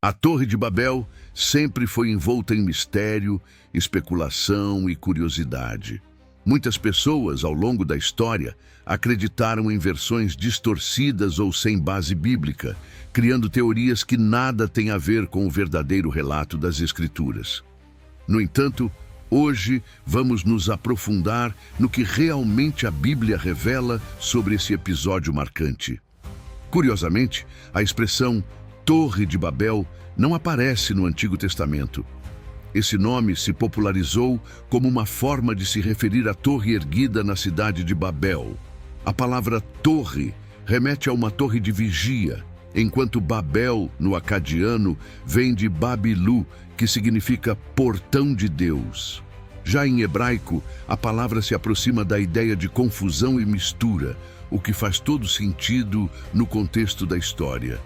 A Torre de Babel sempre foi envolta em mistério, especulação e curiosidade. Muitas pessoas, ao longo da história, acreditaram em versões distorcidas ou sem base bíblica, criando teorias que nada têm a ver com o verdadeiro relato das Escrituras. No entanto, hoje vamos nos aprofundar no que realmente a Bíblia revela sobre esse episódio marcante. Curiosamente, a expressão Torre de Babel não aparece no Antigo Testamento. Esse nome se popularizou como uma forma de se referir à torre erguida na cidade de Babel. A palavra torre remete a uma torre de vigia, enquanto Babel, no acadiano, vem de Babilu, que significa portão de Deus. Já em hebraico, a palavra se aproxima da ideia de confusão e mistura, o que faz todo sentido no contexto da história.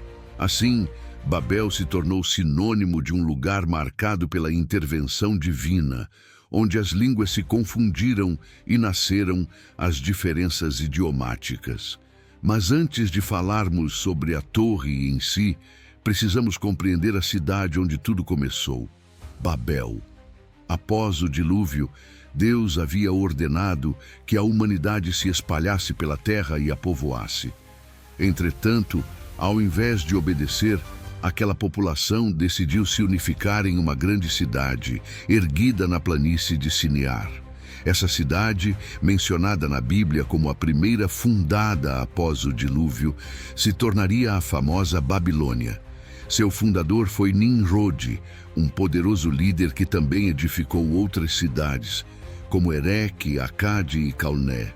Assim, Babel se tornou sinônimo de um lugar marcado pela intervenção divina, onde as línguas se confundiram e nasceram as diferenças idiomáticas. Mas antes de falarmos sobre a torre em si, precisamos compreender a cidade onde tudo começou, Babel. Após o dilúvio, Deus havia ordenado que a humanidade se espalhasse pela terra e a povoasse. Entretanto, ao invés de obedecer, aquela população decidiu se unificar em uma grande cidade, erguida na planície de Sinear. Essa cidade, mencionada na Bíblia como a primeira fundada após o dilúvio, se tornaria a famosa Babilônia. Seu fundador foi Nimrod, um poderoso líder que também edificou outras cidades, como Ereque, Acade e Calné.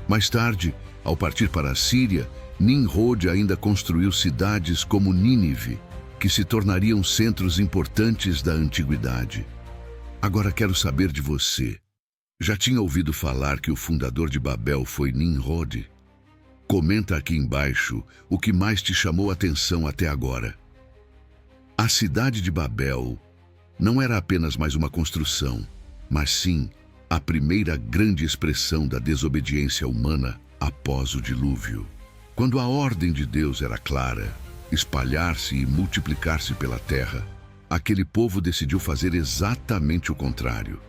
Mais tarde, ao partir para a Síria, Nimrod ainda construiu cidades como Nínive, que se tornariam centros importantes da antiguidade. Agora quero saber de você. Já tinha ouvido falar que o fundador de Babel foi Nimrod? Comenta aqui embaixo o que mais te chamou a atenção até agora. A cidade de Babel não era apenas mais uma construção, mas sim a primeira grande expressão da desobediência humana após o dilúvio. Quando a ordem de Deus era clara, espalhar-se e multiplicar-se pela terra, aquele povo decidiu fazer exatamente o contrário.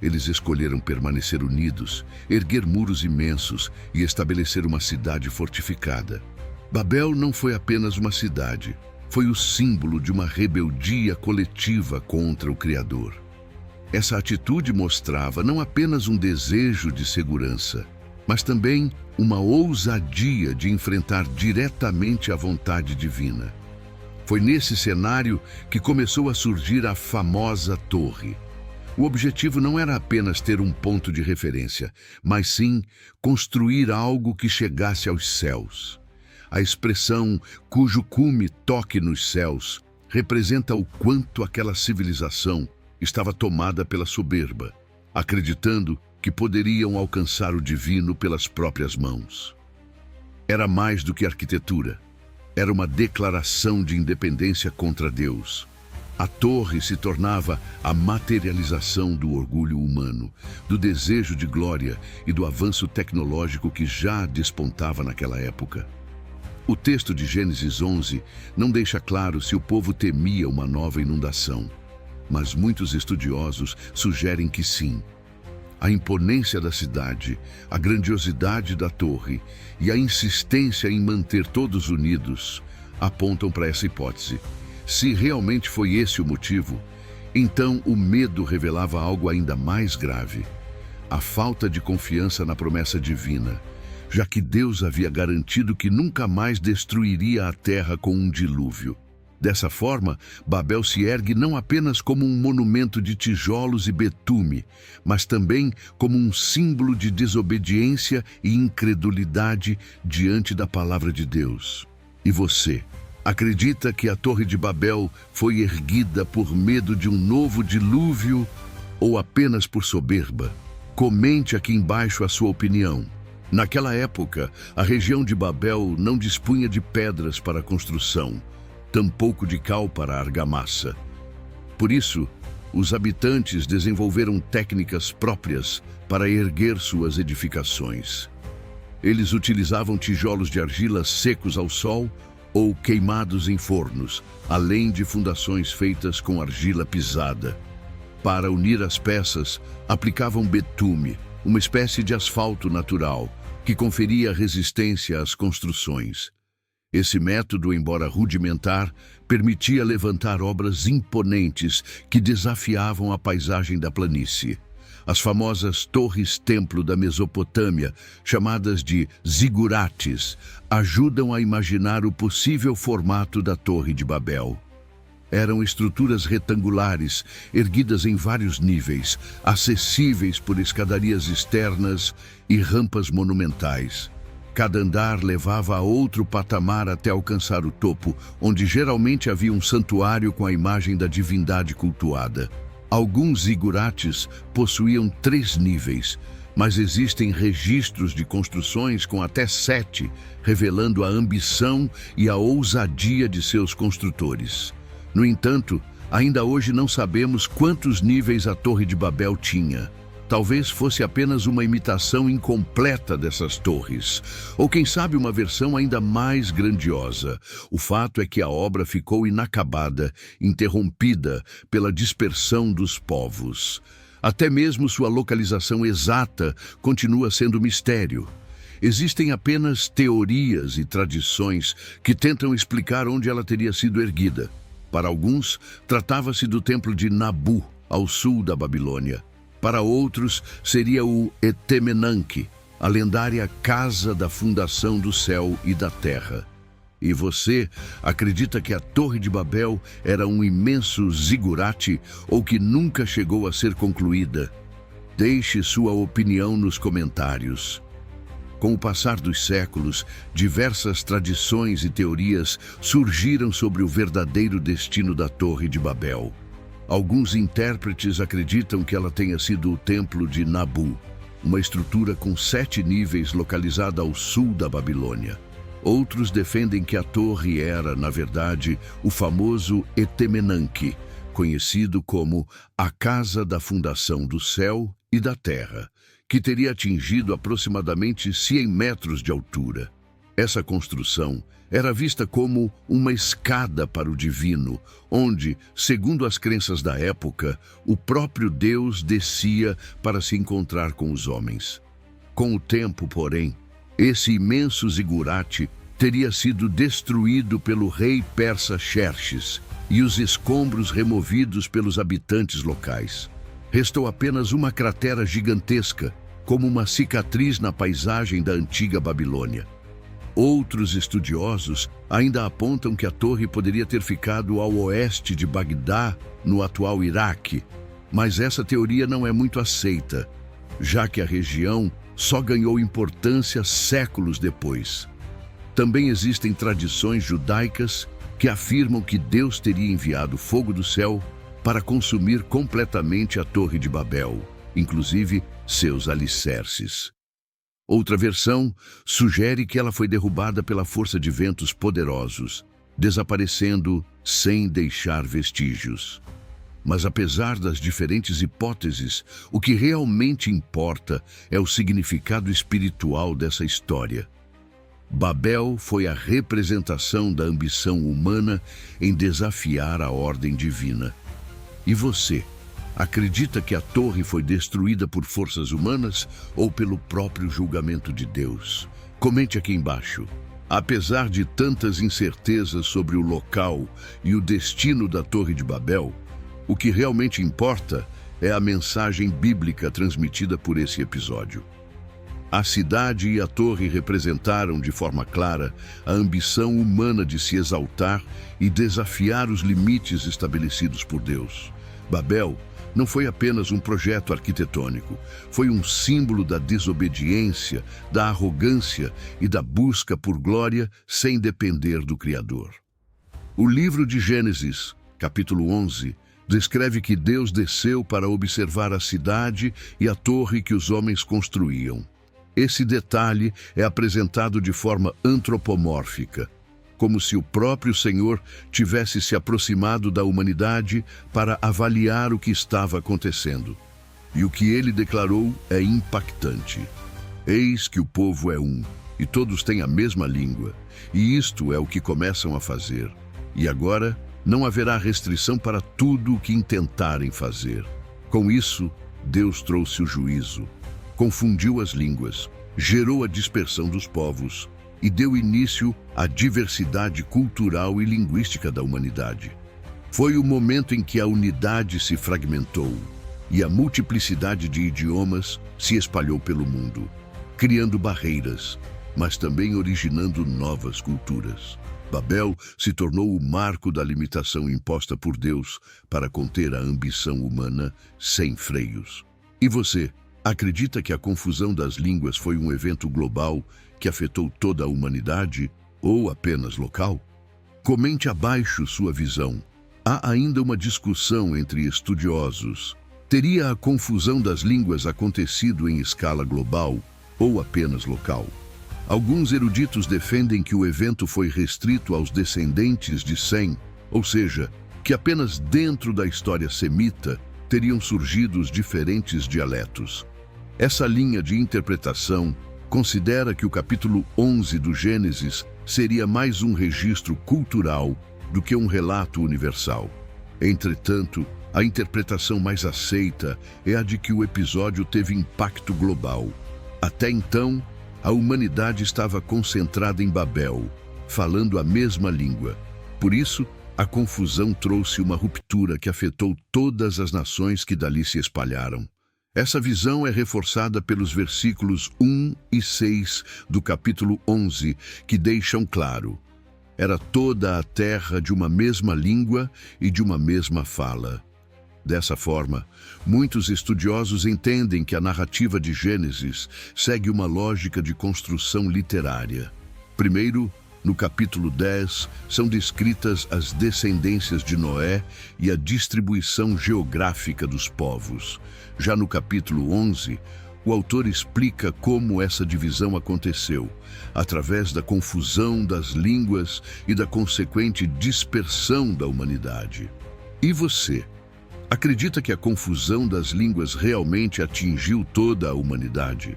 Eles escolheram permanecer unidos, erguer muros imensos e estabelecer uma cidade fortificada. Babel não foi apenas uma cidade, foi o símbolo de uma rebeldia coletiva contra o Criador. Essa atitude mostrava não apenas um desejo de segurança, mas também uma ousadia de enfrentar diretamente a vontade divina. Foi nesse cenário que começou a surgir a famosa torre. O objetivo não era apenas ter um ponto de referência, mas sim construir algo que chegasse aos céus. A expressão cujo cume toque nos céus representa o quanto aquela civilização estava tomada pela soberba, acreditando que poderiam alcançar o divino pelas próprias mãos. Era mais do que arquitetura. Era uma declaração de independência contra Deus. A torre se tornava a materialização do orgulho humano, do desejo de glória e do avanço tecnológico que já despontava naquela época. O texto de Gênesis 11 não deixa claro se o povo temia uma nova inundação, mas muitos estudiosos sugerem que sim. A imponência da cidade, a grandiosidade da torre e a insistência em manter todos unidos apontam para essa hipótese. Se realmente foi esse o motivo, então o medo revelava algo ainda mais grave: a falta de confiança na promessa divina, já que Deus havia garantido que nunca mais destruiria a terra com um dilúvio. Dessa forma, Babel se ergue não apenas como um monumento de tijolos e betume, mas também como um símbolo de desobediência e incredulidade diante da palavra de Deus. E você, acredita que a Torre de Babel foi erguida por medo de um novo dilúvio ou apenas por soberba? Comente aqui embaixo a sua opinião. Naquela época, a região de Babel não dispunha de pedras para a construção, tampouco de cal para a argamassa. Por isso, os habitantes desenvolveram técnicas próprias para erguer suas edificações. Eles utilizavam tijolos de argila secos ao sol ou queimados em fornos, além de fundações feitas com argila pisada. Para unir as peças, aplicavam betume, uma espécie de asfalto natural, que conferia resistência às construções. Esse método, embora rudimentar, permitia levantar obras imponentes que desafiavam a paisagem da planície. As famosas torres-templo da Mesopotâmia, chamadas de zigurates, ajudam a imaginar o possível formato da Torre de Babel. Eram estruturas retangulares, erguidas em vários níveis, acessíveis por escadarias externas e rampas monumentais. Cada andar levava a outro patamar até alcançar o topo, onde geralmente havia um santuário com a imagem da divindade cultuada. Alguns zigurates possuíam 3 níveis, mas existem registros de construções com até 7, revelando a ambição e a ousadia de seus construtores. No entanto, ainda hoje não sabemos quantos níveis a Torre de Babel tinha. Talvez fosse apenas uma imitação incompleta dessas torres, ou quem sabe uma versão ainda mais grandiosa. O fato é que a obra ficou inacabada, interrompida pela dispersão dos povos. Até mesmo sua localização exata continua sendo mistério. Existem apenas teorias e tradições que tentam explicar onde ela teria sido erguida. Para alguns, tratava-se do templo de Nabu, ao sul da Babilônia. Para outros, seria o Etemenanque, a lendária casa da fundação do céu e da terra. E você acredita que a Torre de Babel era um imenso zigurate ou que nunca chegou a ser concluída? Deixe sua opinião nos comentários. Com o passar dos séculos, diversas tradições e teorias surgiram sobre o verdadeiro destino da Torre de Babel. Alguns intérpretes acreditam que ela tenha sido o Templo de Nabu, uma estrutura com 7 níveis localizada ao sul da Babilônia. Outros defendem que a torre era, na verdade, o famoso Etemenanque, conhecido como a Casa da Fundação do Céu e da Terra, que teria atingido aproximadamente 100 metros de altura. Essa construção era vista como uma escada para o divino, onde, segundo as crenças da época, o próprio Deus descia para se encontrar com os homens. Com o tempo, porém, esse imenso zigurate teria sido destruído pelo rei persa Xerxes e os escombros removidos pelos habitantes locais. Restou apenas uma cratera gigantesca, como uma cicatriz na paisagem da antiga Babilônia. Outros estudiosos ainda apontam que a torre poderia ter ficado ao oeste de Bagdá, no atual Iraque, mas essa teoria não é muito aceita, já que a região só ganhou importância séculos depois. Também existem tradições judaicas que afirmam que Deus teria enviado fogo do céu para consumir completamente a Torre de Babel, inclusive seus alicerces. Outra versão sugere que ela foi derrubada pela força de ventos poderosos, desaparecendo sem deixar vestígios. Mas apesar das diferentes hipóteses, o que realmente importa é o significado espiritual dessa história. Babel foi a representação da ambição humana em desafiar a ordem divina. E você? Acredita que a torre foi destruída por forças humanas ou pelo próprio julgamento de Deus? Comente aqui embaixo. Apesar de tantas incertezas sobre o local e o destino da Torre de Babel, o que realmente importa é a mensagem bíblica transmitida por esse episódio. A cidade e a torre representaram de forma clara a ambição humana de se exaltar e desafiar os limites estabelecidos por Deus. Babel não foi apenas um projeto arquitetônico, foi um símbolo da desobediência, da arrogância e da busca por glória sem depender do Criador. O livro de Gênesis, capítulo 11, descreve que Deus desceu para observar a cidade e a torre que os homens construíam. Esse detalhe é apresentado de forma antropomórfica, como se o próprio Senhor tivesse se aproximado da humanidade para avaliar o que estava acontecendo. E o que ele declarou é impactante. Eis que o povo é um, e todos têm a mesma língua, e isto é o que começam a fazer. E agora não haverá restrição para tudo o que intentarem fazer. Com isso, Deus trouxe o juízo, confundiu as línguas, gerou a dispersão dos povos e deu início à diversidade cultural e linguística da humanidade. Foi o momento em que a unidade se fragmentou e a multiplicidade de idiomas se espalhou pelo mundo, criando barreiras, mas também originando novas culturas. Babel se tornou o marco da limitação imposta por Deus para conter a ambição humana sem freios. E você, acredita que a confusão das línguas foi um evento global que afetou toda a humanidade ou apenas local? Comente abaixo sua visão. Há ainda uma discussão entre estudiosos. Teria a confusão das línguas acontecido em escala global ou apenas local? Alguns eruditos defendem que o evento foi restrito aos descendentes de Sem, ou seja, que apenas dentro da história semita teriam surgido os diferentes dialetos. Essa linha de interpretação considera que o capítulo 11 do Gênesis seria mais um registro cultural do que um relato universal. Entretanto, a interpretação mais aceita é a de que o episódio teve impacto global. Até então, a humanidade estava concentrada em Babel, falando a mesma língua. Por isso, a confusão trouxe uma ruptura que afetou todas as nações que dali se espalharam. Essa visão é reforçada pelos versículos 1 e 6 do capítulo 11, que deixam claro: era toda a terra de uma mesma língua e de uma mesma fala. Dessa forma, muitos estudiosos entendem que a narrativa de Gênesis segue uma lógica de construção literária. Primeiro, no capítulo 10, são descritas as descendências de Noé e a distribuição geográfica dos povos. Já no capítulo 11, o autor explica como essa divisão aconteceu, através da confusão das línguas e da consequente dispersão da humanidade. E você? Acredita que a confusão das línguas realmente atingiu toda a humanidade?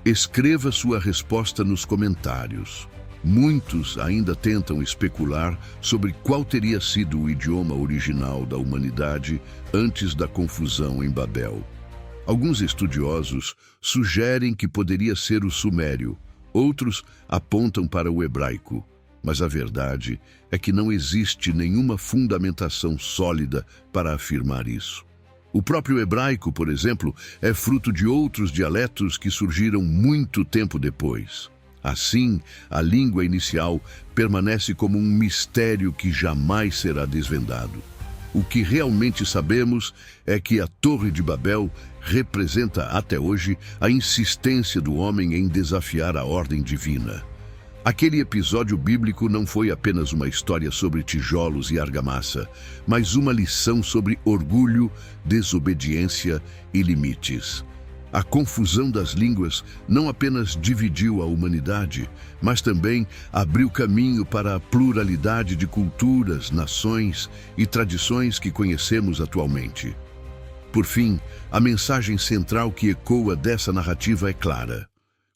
Escreva sua resposta nos comentários. Muitos ainda tentam especular sobre qual teria sido o idioma original da humanidade antes da confusão em Babel. Alguns estudiosos sugerem que poderia ser o sumério, outros apontam para o hebraico. Mas a verdade é que não existe nenhuma fundamentação sólida para afirmar isso. O próprio hebraico, por exemplo, é fruto de outros dialetos que surgiram muito tempo depois. Assim, a língua inicial permanece como um mistério que jamais será desvendado. O que realmente sabemos é que a Torre de Babel representa até hoje a insistência do homem em desafiar a ordem divina. Aquele episódio bíblico não foi apenas uma história sobre tijolos e argamassa, mas uma lição sobre orgulho, desobediência e limites. A confusão das línguas não apenas dividiu a humanidade, mas também abriu caminho para a pluralidade de culturas, nações e tradições que conhecemos atualmente. Por fim, a mensagem central que ecoa dessa narrativa é clara.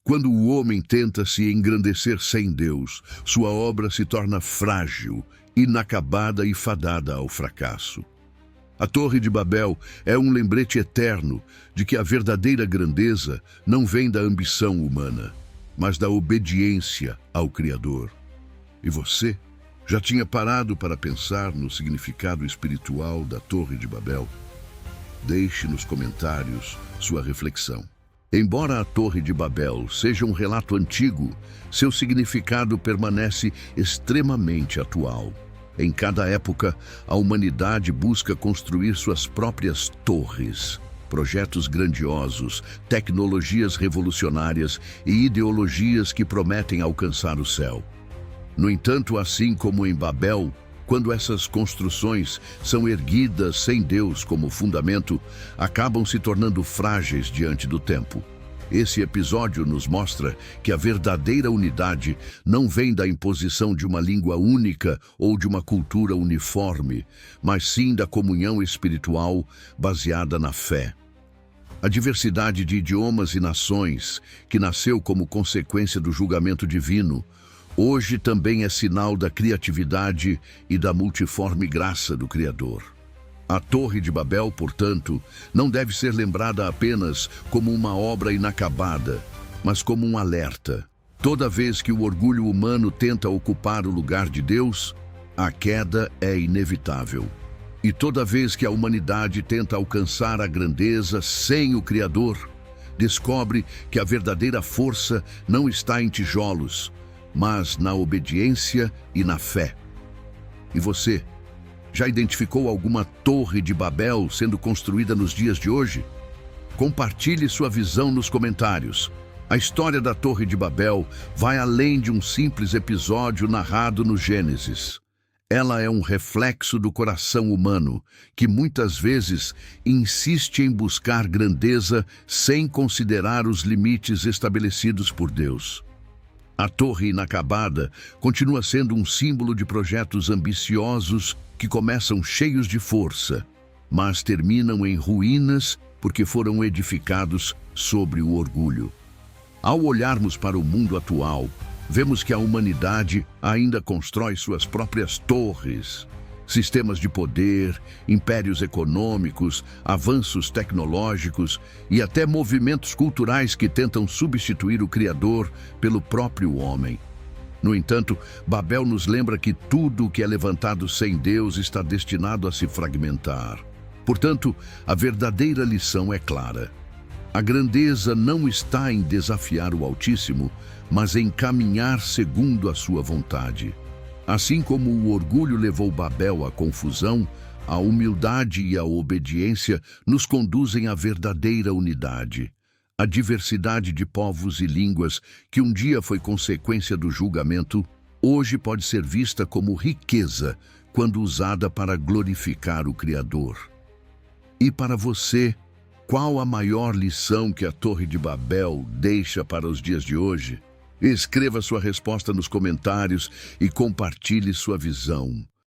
Quando o homem tenta se engrandecer sem Deus, sua obra se torna frágil, inacabada e fadada ao fracasso. A Torre de Babel é um lembrete eterno de que a verdadeira grandeza não vem da ambição humana, mas da obediência ao Criador. E você já tinha parado para pensar no significado espiritual da Torre de Babel? Deixe nos comentários sua reflexão. Embora a Torre de Babel seja um relato antigo, seu significado permanece extremamente atual. Em cada época, a humanidade busca construir suas próprias torres, projetos grandiosos, tecnologias revolucionárias e ideologias que prometem alcançar o céu. No entanto, assim como em Babel, quando essas construções são erguidas sem Deus como fundamento, acabam se tornando frágeis diante do tempo. Esse episódio nos mostra que a verdadeira unidade não vem da imposição de uma língua única ou de uma cultura uniforme, mas sim da comunhão espiritual baseada na fé. A diversidade de idiomas e nações, que nasceu como consequência do julgamento divino, hoje também é sinal da criatividade e da multiforme graça do Criador. A Torre de Babel, portanto, não deve ser lembrada apenas como uma obra inacabada, mas como um alerta. Toda vez que o orgulho humano tenta ocupar o lugar de Deus, a queda é inevitável. E toda vez que a humanidade tenta alcançar a grandeza sem o Criador, descobre que a verdadeira força não está em tijolos, mas na obediência e na fé. E você, já identificou alguma Torre de Babel sendo construída nos dias de hoje? Compartilhe sua visão nos comentários. A história da Torre de Babel vai além de um simples episódio narrado no Gênesis. Ela é um reflexo do coração humano, que muitas vezes insiste em buscar grandeza sem considerar os limites estabelecidos por Deus. A Torre Inacabada continua sendo um símbolo de projetos ambiciosos que começam cheios de força, mas terminam em ruínas porque foram edificados sobre o orgulho. Ao olharmos para o mundo atual, vemos que a humanidade ainda constrói suas próprias torres. Sistemas de poder, impérios econômicos, avanços tecnológicos e até movimentos culturais que tentam substituir o Criador pelo próprio homem. No entanto, Babel nos lembra que tudo o que é levantado sem Deus está destinado a se fragmentar. Portanto, a verdadeira lição é clara. A grandeza não está em desafiar o Altíssimo, mas em caminhar segundo a sua vontade. Assim como o orgulho levou Babel à confusão, a humildade e a obediência nos conduzem à verdadeira unidade. A diversidade de povos e línguas, que um dia foi consequência do julgamento, hoje pode ser vista como riqueza quando usada para glorificar o Criador. E para você, qual a maior lição que a Torre de Babel deixa para os dias de hoje? Escreva sua resposta nos comentários e compartilhe sua visão.